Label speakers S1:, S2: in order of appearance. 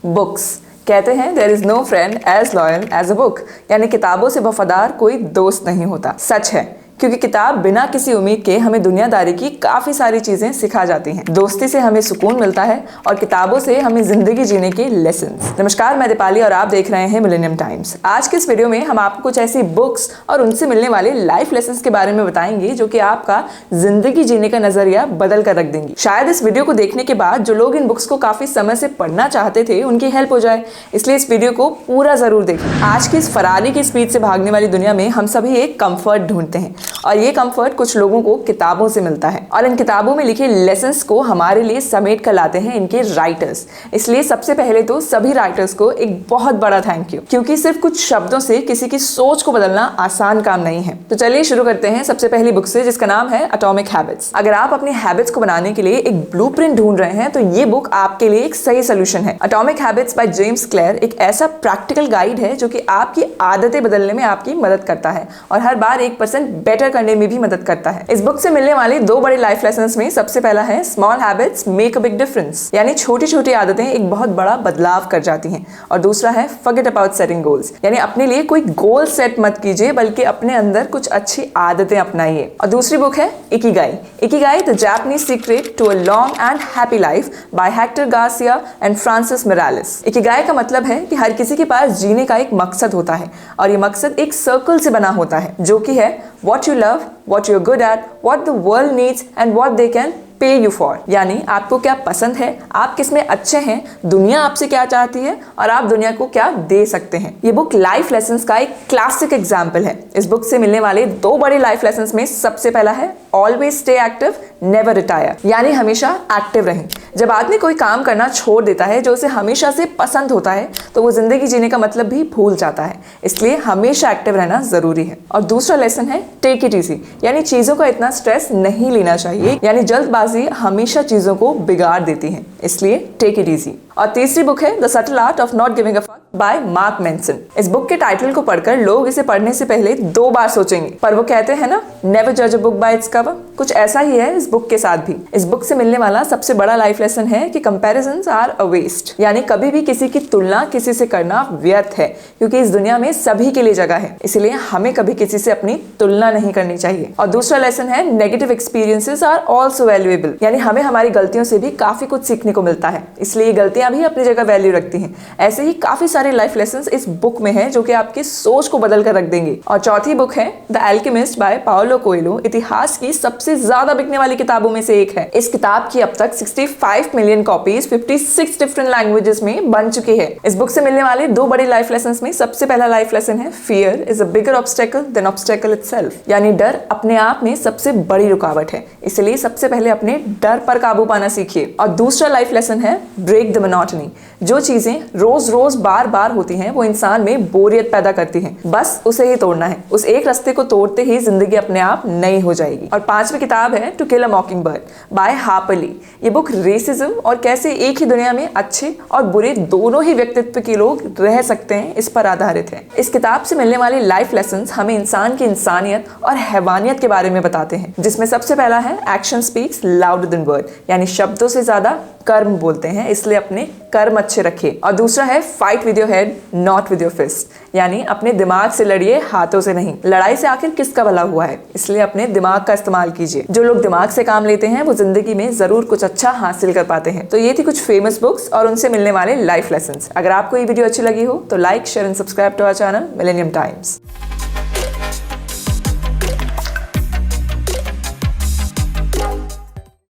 S1: Books. कहते हैं there is no friend as loyal as a book, यानी किताबों से वफादार कोई दोस्त नहीं होता। सच है, क्योंकि किताब बिना किसी उम्मीद के हमें दुनियादारी की काफी सारी चीजें सिखा जाती हैं। दोस्ती से हमें सुकून मिलता है और किताबों से हमें जिंदगी जीने के लेसन्स। नमस्कार, मैं दीपाली और आप देख रहे हैं मिलेनियम टाइम्स। आज के इस वीडियो में हम आपको कुछ ऐसी बुक्स और उनसे मिलने वाले लाइफ लेसन्स के बारे में बताएंगे जो कि आपका जिंदगी जीने का नजरिया बदल कर रख देंगी। शायद इस वीडियो को देखने के बाद जो लोग इन बुक्स को काफी समय से पढ़ना चाहते थे उनकी हेल्प हो जाए, इसलिए इस वीडियो को पूरा जरूर देखें। आज की इस फरारी की स्पीड से भागने वाली दुनिया में हम सभी एक कंफर्ट ढूंढते हैं और ये कंफर्ट कुछ लोगों को किताबों से मिलता है और इन किताबों में लिखे लेसन्स को हमारे लिए समेट कर लाते हैं इनके राइटर्स। इसलिए सबसे पहले तो सभी राइटर्स को एक बहुत बड़ा थैंक यू, क्योंकि सिर्फ कुछ शब्दों से किसी की सोच को बदलना आसान काम नहीं है। तो चलिए शुरू करते हैं सबसे पहली बुक से, जिसका नाम है एटॉमिक हैबिट्स। अगर आप अपनी हैबिट्स को बनाने के लिए एक ब्लूप्रिंट ढूंढ रहे हैं तो ये बुक आपके लिए एक सही सोल्यूशन है। Atomic habits by James clear एक ऐसा प्रैक्टिकल गाइड है जो कि आपकी आदतें बदलने में आपकी मदद करता है और हर बार 1% बेटर करने में भी मदद करता है। इस बुक से मिलने वाले दो बड़े लाइफ लेसन्स में सबसे पहला है small habits make a big difference, यानी छोटी छोटी आदतें एक बहुत बड़ा बदलाव कर जाती हैं। और दूसरा है फॉरगेट अबाउट सेटिंग गोल्स, यानी अपने लिए कोई गोल सेट मत कीजिए बल्कि अपने अंदर कुछ अच्छी आदतें अपनाइए। और दूसरी बुक है Ikigai, Ikigai the Japanese secret to a long and happy life by Hector Garcia and Francis Morales. Ikigai का मतलब है कि हर किसी के पास जीने का एक मकसद होता है और ये मकसद एक सर्कल से बना होता है जो कि है what you love, what you're good at, what the world needs and what they can पे यू फॉर, यानी आपको क्या पसंद है, आप किसमें अच्छे हैं, दुनिया आपसे क्या चाहती है और आप दुनिया को क्या दे सकते हैं। ये बुक लाइफ लेसन्स का एक क्लासिक एग्जाम्पल है। इस बुक से मिलने वाले दो बड़े लाइफ लेसन्स में सबसे पहला है always stay active never retire, यानी हमेशा एक्टिव रहें। जब आदमी कोई काम करना छोड़ देता है जो उसे हमेशा से पसंद होता है तो वो जिंदगी जीने का मतलब भी भूल जाता है, इसलिए हमेशा एक्टिव रहना जरूरी है। और दूसरा लेसन है टेक इट इजी, यानी चीजों का इतना स्ट्रेस नहीं लेना चाहिए, यानी जल्दबाजी हमेशा चीजों को बिगाड़ देती है, इसलिए टेक इट इजी। और तीसरी बुक है the subtle art of not giving a fuck bye mark mention. इस बुक के टाइटल को पढ़कर लोग इसे पढ़ने से पहले 2 बार सोचेंगे, पर वो कहते हैं ना नेवर जज a book by its cover, कुछ ऐसा ही है इस बुक के साथ भी। इस बुक से मिलने वाला सबसे बड़ा लाइफ लेसन है कि कंपैरिजंस आर अ वेस्ट, यानी कभी भी किसी की तुलना किसी से करना व्यर्थ है, क्योंकि इस दुनिया में सभी के लिए जगह है, इसलिए हमें कभी किसी से अपनी तुलना नहीं करनी चाहिए। और दूसरा लेसन है negative experiences are also valuable, यानी हमें हमारी गलतियों से भी काफी कुछ सीखने को मिलता है, इसलिए गलतियां भी अपनी जगह वैल्यू रखती हैं। ऐसे ही काफी सारे लाइफ लेसन्स इस बुक में हैं जो कि आपकी सोच को बदल कर रख देंगे। और चौथी बुक है the Alchemist by Paulo Coelho, इतिहास की सबसे ज्यादा बिकने वाली किताबों में से एक है। इस किताब की अब तक 65 मिलियन कॉपीज 56 डिफरेंट लैंग्वेजेस में बन चुकी है। इस बुक से मिलने वाले दो बड़े लाइफ लेसन्स में सबसे पहला लाइफ लेसन है fear is a bigger obstacle than obstacle itself, यानी डर अपने आप में सबसे बड़ी रुकावट है, इसलिए सबसे पहले अपने डर पर काबू पाना सीखिए। और दूसरा लाइफ लेसन है ब्रेक द मोनोटनी, जो चीजें रोज रोज बार बार होती हैं वो इंसान में बोरियत पैदा करती हैं, बस उसे ही तोड़ना है। उस एक रास्ते को तोड़ते ही जिंदगी अपने आप नई हो जाएगी। और पांचवी किताब है to kill a mockingbird by Harper Lee. ये बुक रेसिज्म और कैसे एक ही दुनिया में अच्छे और बुरे दोनों ही व्यक्तित्व के लोग रह सकते हैं इस पर आधारित है। इस किताब से मिलने वाले लाइफ लेसन्स हमें इंसान की इंसानियत और हैवानियत के बारे में बताते हैं, जिसमें सबसे पहला है action speaks louder than word, यानी शब्दों से ज्यादा कर्म बोलते हैं, इसलिए अपने कर्म अच्छे रखिए। और दूसरा है fight with your head not with your fist, यानी अपने दिमाग से लड़िए हाथों से नहीं। लड़ाई से आखिर किसका भला हुआ है, इसलिए अपने दिमाग का इस्तेमाल कीजिए। जो लोग दिमाग से काम लेते हैं वो जिंदगी में जरूर कुछ अच्छा हासिल कर पाते हैं। तो ये थी कुछ फेमस बुक्स और उनसे मिलने वाले लाइफ लेसन्स। अगर आपको ये वीडियो अच्छी लगी हो तो like share and subscribe to our channel Millennium times.